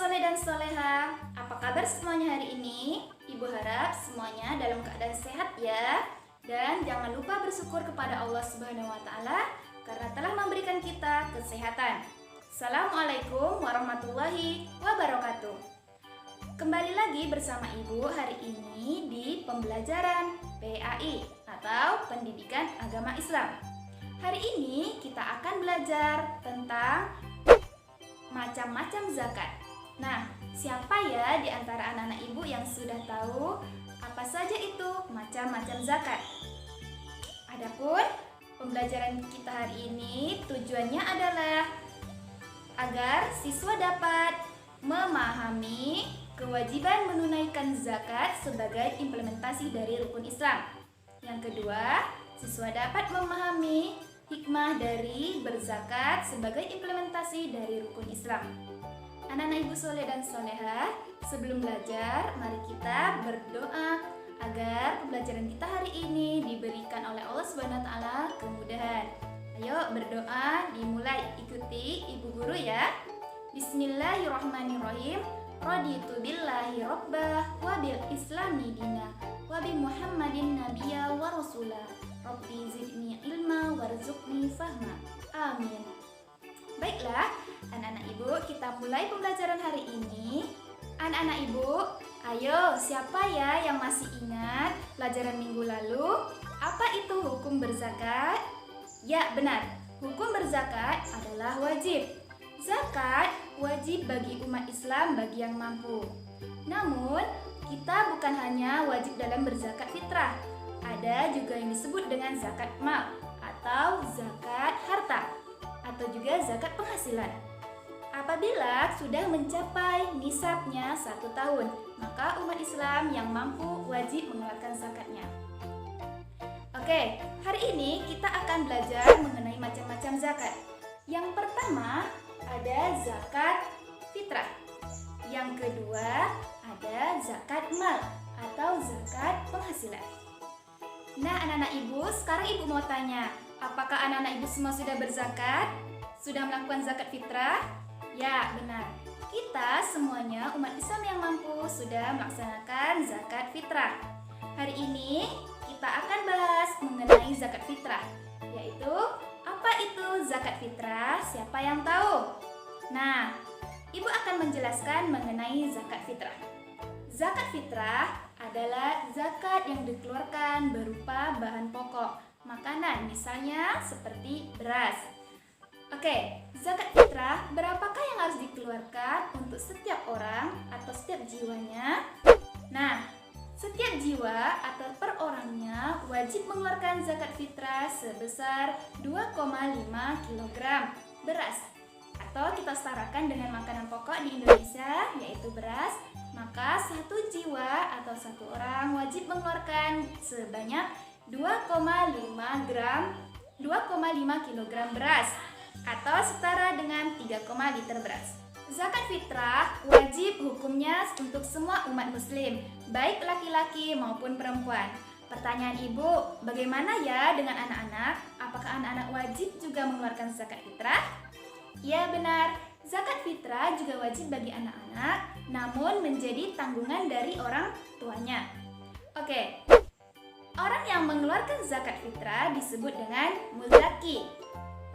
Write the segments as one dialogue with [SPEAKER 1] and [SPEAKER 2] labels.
[SPEAKER 1] soleh dan soleha, apa kabar semuanya hari ini? Ibu harap semuanya dalam keadaan sehat ya. Dan jangan lupa bersyukur kepada Allah Subhanahu wa Ta'ala karena telah memberikan kita kesehatan. Assalamualaikum warahmatullahi wabarakatuh. Kembali lagi bersama Ibu hari ini di pembelajaran PAI atau Pendidikan Agama Islam. Hari ini kita akan belajar tentang macam-macam zakat. Nah, siapa ya di antara anak-anak ibu yang sudah tahu apa saja itu macam-macam zakat? Adapun pembelajaran kita hari ini tujuannya adalah agar siswa dapat memahami kewajiban menunaikan zakat sebagai implementasi dari rukun Islam. Yang kedua, siswa dapat memahami hikmah dari berzakat sebagai implementasi dari rukun Islam. Anak-anak ibu soleh dan soleha, sebelum belajar, mari kita berdoa agar pembelajaran kita hari ini diberikan oleh Allah Subhanahu wa Ta'ala kemudahan. Ayo berdoa, dimulai, ikuti ibu guru ya. Bismillahirrahmanirrahim. Raditu billahi rabbah wa bil islami dina wa bi Muhammadin nabiyya wa rasulah. Rabbi zidni ilma warzuqni fahma. Amin. Baiklah, anak-anak ibu, kita mulai pembelajaran hari ini. Anak-anak ibu, ayo siapa ya yang masih ingat pelajaran minggu lalu? Apa itu hukum berzakat? Ya, benar. Hukum berzakat adalah wajib. Zakat wajib bagi umat Islam bagi yang mampu. Namun, kita bukan hanya wajib dalam berzakat fitrah. Ada juga yang disebut dengan zakat mal atau zakat harta atau juga zakat penghasilan. Apabila sudah mencapai nisabnya 1 tahun, maka umat Islam yang mampu wajib mengeluarkan zakatnya. Oke, hari ini kita akan belajar mengenai macam-macam zakat. Yang pertama ada zakat fitrah. Yang kedua ada zakat mal atau zakat penghasilan. Nah, anak-anak ibu, sekarang ibu mau tanya, apakah anak-anak ibu semua sudah berzakat? Sudah melakukan zakat fitrah? Ya, benar. Kita semuanya umat Islam yang mampu sudah melaksanakan zakat fitrah. Hari ini kita akan bahas mengenai zakat fitrah, yaitu apa itu zakat fitrah? Siapa yang tahu? Nah, ibu akan menjelaskan mengenai zakat fitrah. Zakat fitrah adalah zakat yang dikeluarkan berupa bahan pokok, makanan, misalnya seperti beras. Oke, zakat fitrah berapakah yang harus dikeluarkan untuk setiap orang atau setiap jiwanya? Nah, setiap jiwa atau per orangnya wajib mengeluarkan zakat fitrah sebesar 2,5 kg beras. Atau kita setarakan dengan makanan pokok di Indonesia, yaitu beras, maka satu jiwa atau satu orang wajib mengeluarkan sebanyak 2,5 kg beras atau setara dengan 3, liter beras. Zakat fitrah wajib hukumnya untuk semua umat muslim, baik laki-laki maupun perempuan. Pertanyaan ibu, bagaimana ya dengan anak-anak? Apakah anak-anak wajib juga mengeluarkan zakat fitrah? Ya, benar. Zakat fitrah juga wajib bagi anak-anak, namun menjadi tanggungan dari orang tuanya. Oke, orang yang mengeluarkan zakat fitrah disebut dengan muzaki.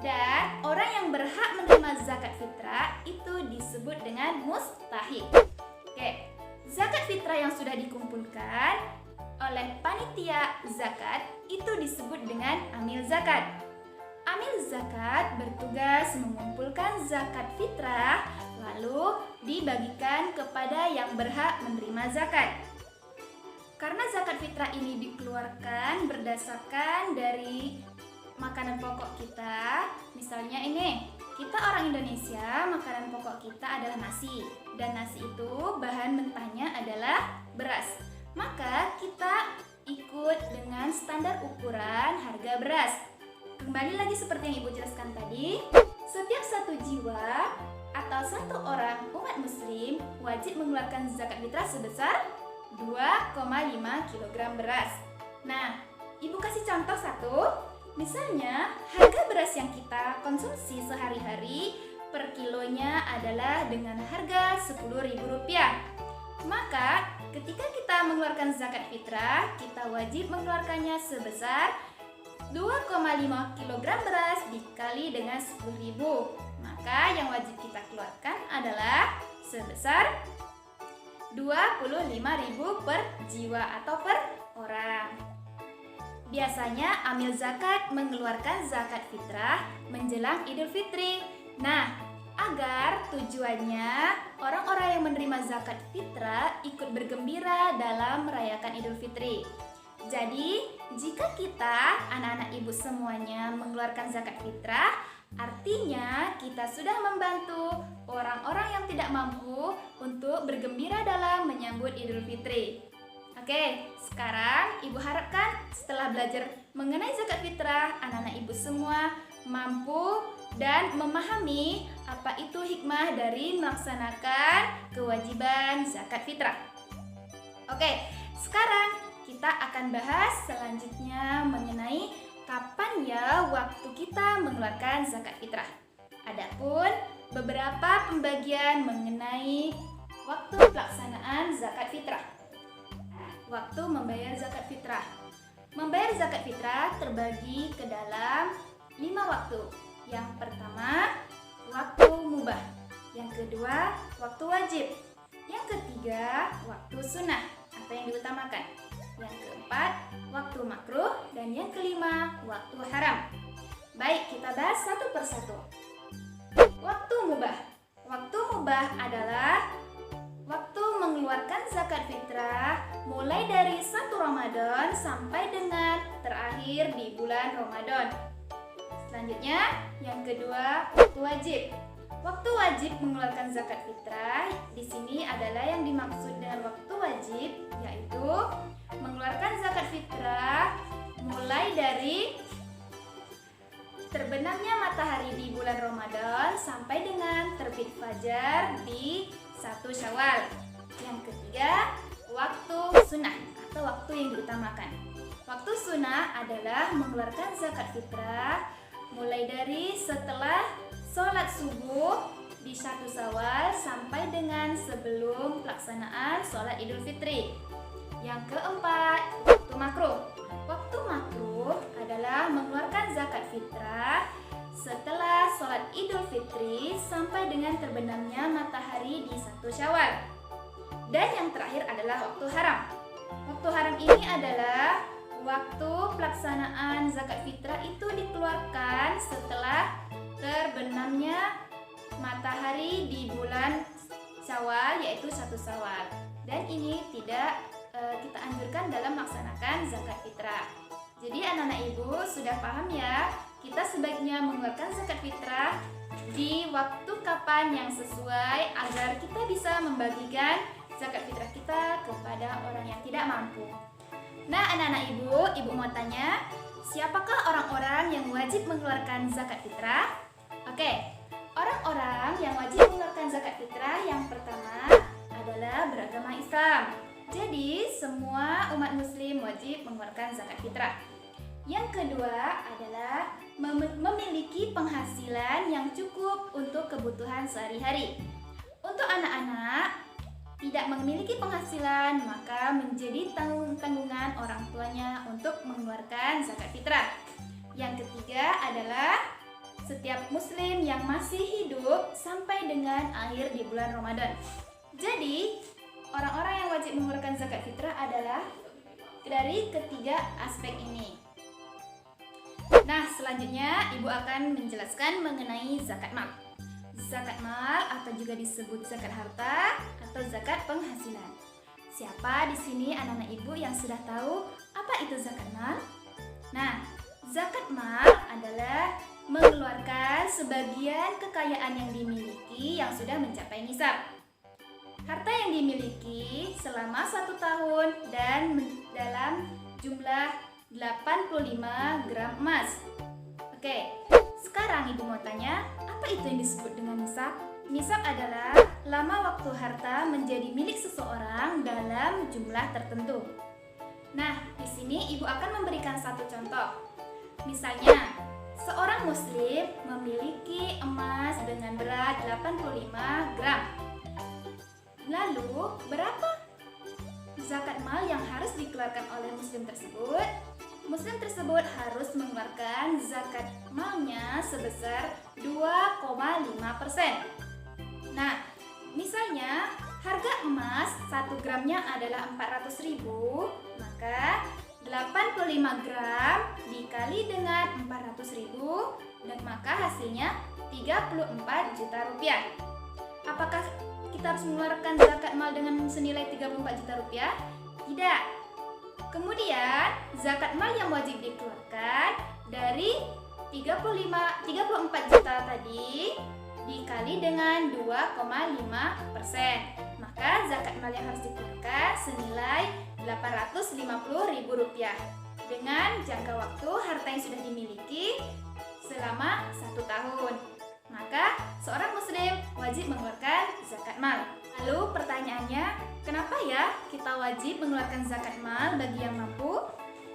[SPEAKER 1] Dan orang yang berhak menerima zakat fitrah itu disebut dengan mustahik. Oke, zakat fitrah yang sudah dikumpulkan oleh panitia zakat itu disebut dengan amil zakat. Amil zakat bertugas mengumpulkan zakat fitrah lalu dibagikan kepada yang berhak menerima zakat. Karena zakat fitrah ini dikeluarkan berdasarkan dari makanan pokok kita, misalnya ini, kita orang Indonesia, makanan pokok kita adalah nasi, dan nasi itu bahan mentahnya adalah beras. Maka kita ikut dengan standar ukuran harga beras. Kembali lagi seperti yang ibu jelaskan tadi, setiap satu jiwa atau satu orang umat muslim wajib mengeluarkan zakat fitrah sebesar 2,5 kg beras. Nah, ibu kasih contoh satu. Misalnya, harga beras yang kita konsumsi sehari-hari per kilonya adalah dengan harga Rp10.000. Maka ketika kita mengeluarkan zakat fitrah, kita wajib mengeluarkannya sebesar 2,5 kg beras dikali dengan 10.000. Maka yang wajib kita keluarkan adalah sebesar 25.000 per jiwa atau per orang. Biasanya amil zakat mengeluarkan zakat fitrah menjelang Idul Fitri. Nah, agar tujuannya orang-orang yang menerima zakat fitrah ikut bergembira dalam merayakan Idul Fitri. Jadi, jika kita, anak-anak ibu semuanya mengeluarkan zakat fitrah, artinya kita sudah membantu orang-orang yang tidak mampu untuk bergembira dalam menyambut Idul Fitri. Oke, sekarang ibu harapkan setelah belajar mengenai zakat fitrah, anak-anak ibu semua mampu dan memahami apa itu hikmah dari melaksanakan kewajiban zakat fitrah. Oke, sekarang kita akan bahas selanjutnya mengenai kapan ya waktu kita mengeluarkan zakat fitrah. Adapun beberapa pembagian mengenai waktu pelaksanaan zakat fitrah. Waktu membayar zakat fitrah. Membayar zakat fitrah terbagi ke dalam 5 waktu. Yang pertama, waktu mubah. Yang kedua, waktu wajib. Yang ketiga, waktu sunnah atau yang diutamakan. Yang keempat, waktu makruh. Dan yang kelima, waktu haram. Baik, kita bahas satu persatu. Waktu mubah. Waktu mubah adalah waktu mengeluarkan zakat fitrah mulai dari 1 Ramadan sampai dengan terakhir di bulan Ramadan. Selanjutnya, yang kedua, waktu wajib. Waktu wajib mengeluarkan zakat fitrah di sini adalah yang dimaksud dengan waktu wajib, yaitu mengeluarkan zakat fitrah mulai dari terbenamnya matahari di bulan Ramadan sampai dengan terbit fajar di 1 Syawal. Yang ketiga, waktu sunnah atau waktu yang diutamakan. Waktu sunnah adalah mengeluarkan zakat fitrah mulai dari setelah sholat subuh di 1 Syawal sampai dengan sebelum pelaksanaan sholat Idul Fitri. Yang keempat, waktu makruh. Waktu makruh adalah mengeluarkan zakat fitrah setelah sholat Idul Fitri sampai dengan terbenamnya matahari di 1 Syawal. Dan yang terakhir adalah waktu haram. Waktu haram ini adalah waktu pelaksanaan zakat fitrah itu dikeluarkan setelah terbenamnya matahari di bulan Syawal, yaitu 1 Syawal. Dan ini tidak kita anjurkan dalam melaksanakan zakat fitrah. Jadi anak-anak ibu sudah paham ya, kita sebaiknya mengeluarkan zakat fitrah di waktu kapan yang sesuai agar kita bisa membagikan zakat fitrah kita kepada orang yang tidak mampu. Nah anak-anak ibu mau tanya, siapakah orang-orang yang wajib mengeluarkan zakat fitrah? Oke, orang-orang yang wajib mengeluarkan zakat fitrah yang pertama adalah beragama Islam. Jadi semua umat muslim wajib mengeluarkan zakat fitrah. Yang kedua adalah memiliki penghasilan yang cukup untuk kebutuhan sehari-hari. Untuk anak-anak tidak memiliki penghasilan, maka menjadi tanggungan orang tuanya untuk mengeluarkan zakat fitrah. Yang ketiga adalah setiap muslim yang masih hidup sampai dengan akhir di bulan Ramadan. Jadi orang-orang yang wajib mengeluarkan zakat fitrah adalah dari ketiga aspek ini. Nah, selanjutnya ibu akan menjelaskan mengenai zakat mal. Zakat mal atau juga disebut zakat harta atau zakat penghasilan. Siapa di sini anak-anak ibu yang sudah tahu apa itu zakat mal? Nah, zakat mal adalah mengeluarkan sebagian kekayaan yang dimiliki yang sudah mencapai nisab. Harta yang dimiliki selama 1 tahun dan dalam jumlah 85 gram emas. Oke, sekarang ibu mau tanya, apa itu yang disebut dengan nisab? Nisab adalah lama waktu harta menjadi milik seseorang dalam jumlah tertentu. Nah, di sini ibu akan memberikan satu contoh. Misalnya, Seorang muslim memiliki emas dengan berat 85 gram. Lalu, berapa zakat mal yang harus dikeluarkan oleh muslim tersebut? Muslim tersebut harus mengeluarkan zakat malnya sebesar 2,5%. Nah, misalnya harga emas 1 gramnya adalah 400.000, maka 85 gram dikali dengan 400.000 dan maka hasilnya 34 juta rupiah. Apakah kita harus mengeluarkan zakat mal dengan senilai 34 juta rupiah? Tidak. Kemudian, zakat mal yang wajib dikeluarkan dari 34 juta tadi dikali dengan 2,5%. Maka zakat mal yang harus dikeluarkan senilai Rp850.000 dengan jangka waktu harta yang sudah dimiliki selama 1 tahun. Maka seorang muslim wajib mengeluarkan zakat mal. Lalu pertanyaannya, kenapa ya kita wajib mengeluarkan zakat mal bagi yang mampu?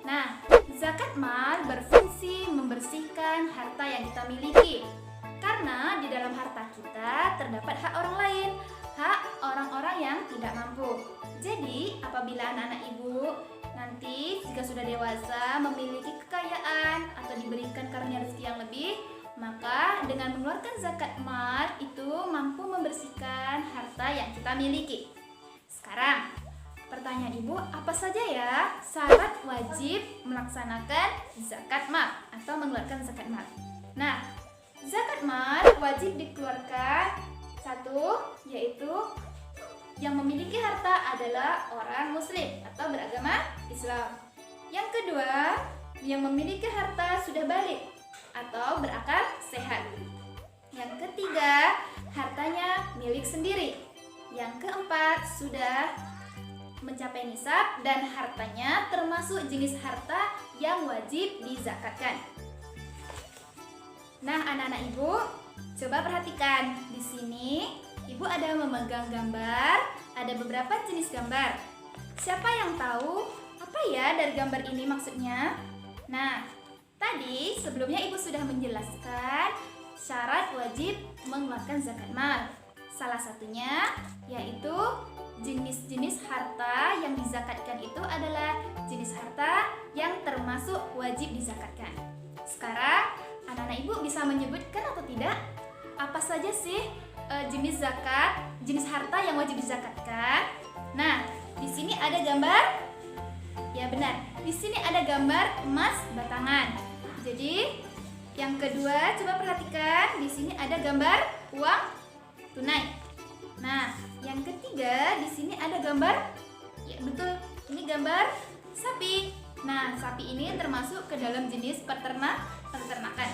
[SPEAKER 1] Nah, zakat mal berfungsi membersihkan harta yang kita miliki. Karena di dalam harta kita terdapat hak orang lain, hak orang-orang yang tidak mampu. Jadi, apabila anak-anak ibu nanti jika sudah dewasa memiliki kekayaan atau diberikan karunia rezeki yang lebih, maka dengan mengeluarkan zakat mal itu mampu membersihkan harta yang kita miliki. Sekarang, pertanyaan ibu, apa saja ya syarat wajib melaksanakan zakat mal atau mengeluarkan zakat mal? Nah, zakat mal wajib dikeluarkan satu, yaitu yang memiliki harta adalah orang muslim atau beragama Islam. Yang kedua, yang memiliki harta sudah balik atau berakal sehat. Yang ketiga, hartanya milik sendiri. Yang keempat, sudah mencapai nisab dan hartanya termasuk jenis harta yang wajib dizakatkan. Nah, anak-anak ibu, coba perhatikan. Di sini ibu ada memegang gambar, ada beberapa jenis gambar. Siapa yang tahu apa ya dari gambar ini maksudnya? Nah, tadi sebelumnya ibu sudah menjelaskan syarat wajib mengeluarkan zakat mal. Salah satunya yaitu jenis-jenis harta yang dizakatkan itu adalah jenis harta yang termasuk wajib dizakatkan. Sekarang anak-anak ibu bisa menyebutkan atau tidak apa saja sih jenis zakat, jenis harta yang wajib dizakatkan? Nah, di sini ada gambar. Ya benar, di sini ada gambar emas batangan. Jadi, yang kedua coba perhatikan, di sini ada gambar uang tunai. Nah, yang ketiga di sini ada gambar, ya betul, ini gambar sapi. Nah, sapi ini termasuk ke dalam jenis peternakan.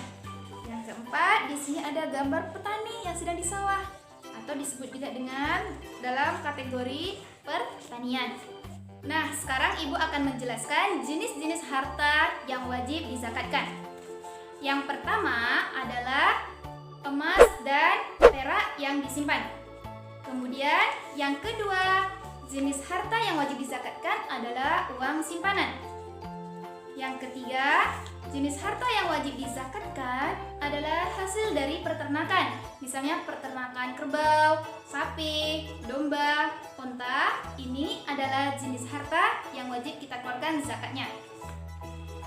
[SPEAKER 1] Yang keempat, di sini ada gambar petani yang sedang di sawah atau disebut juga dengan dalam kategori pertanian. Nah, sekarang ibu akan menjelaskan jenis-jenis harta yang wajib dizakatkan. Yang pertama adalah emas dan perak yang disimpan. Kemudian yang kedua, jenis harta yang wajib dizakatkan adalah uang simpanan. Yang ketiga, jenis harta yang wajib dizakatkan adalah hasil dari peternakan. Misalnya peternakan kerbau, sapi, domba, unta. Ini adalah jenis harta yang wajib kita keluarkan zakatnya.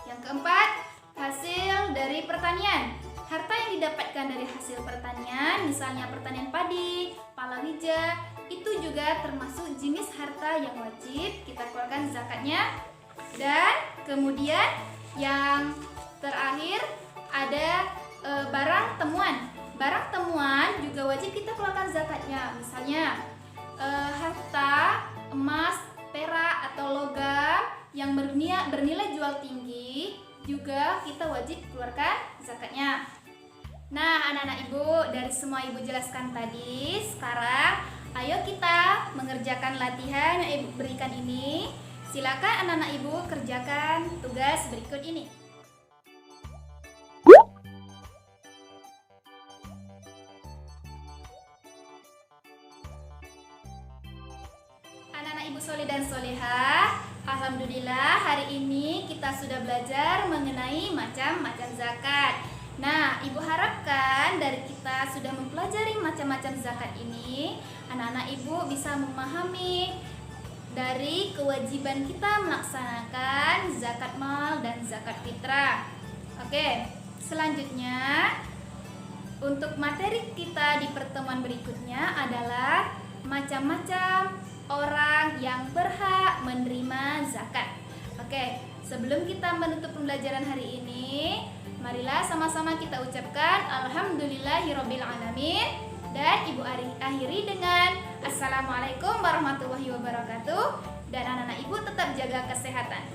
[SPEAKER 1] Yang keempat, hasil dari pertanian. Harta yang didapatkan dari hasil pertanian, misalnya pertanian padi, palawija, itu juga termasuk jenis harta yang wajib kita keluarkan zakatnya. Dan kemudian yang terakhir ada barang temuan. Barang temuan juga wajib kita keluarkan zakatnya. Misalnya harta emas, perak atau logam yang bernilai jual tinggi juga kita wajib keluarkan zakatnya. Nah, anak-anak ibu, dari semua ibu jelaskan tadi, sekarang ayo kita mengerjakan latihan yang ibu berikan ini. Silakan anak-anak ibu kerjakan tugas berikut ini. Anak-anak ibu soleh dan solehah, alhamdulillah hari ini kita sudah belajar mengenai macam-macam zakat. Nah, Ibu harapkan dari kita sudah mempelajari macam-macam zakat ini, anak-anak Ibu bisa memahami dari kewajiban kita melaksanakan zakat mal dan zakat fitrah. Oke, selanjutnya untuk materi kita di pertemuan berikutnya adalah macam-macam orang yang berhak menerima zakat. Oke, sebelum kita menutup pembelajaran hari ini, marilah sama-sama kita ucapkan Alhamdulillahirabbil alamin dan Ibu akhiri dengan Assalamualaikum warahmatullahi wabarakatuh, dan anak-anak Ibu tetap jaga kesehatan.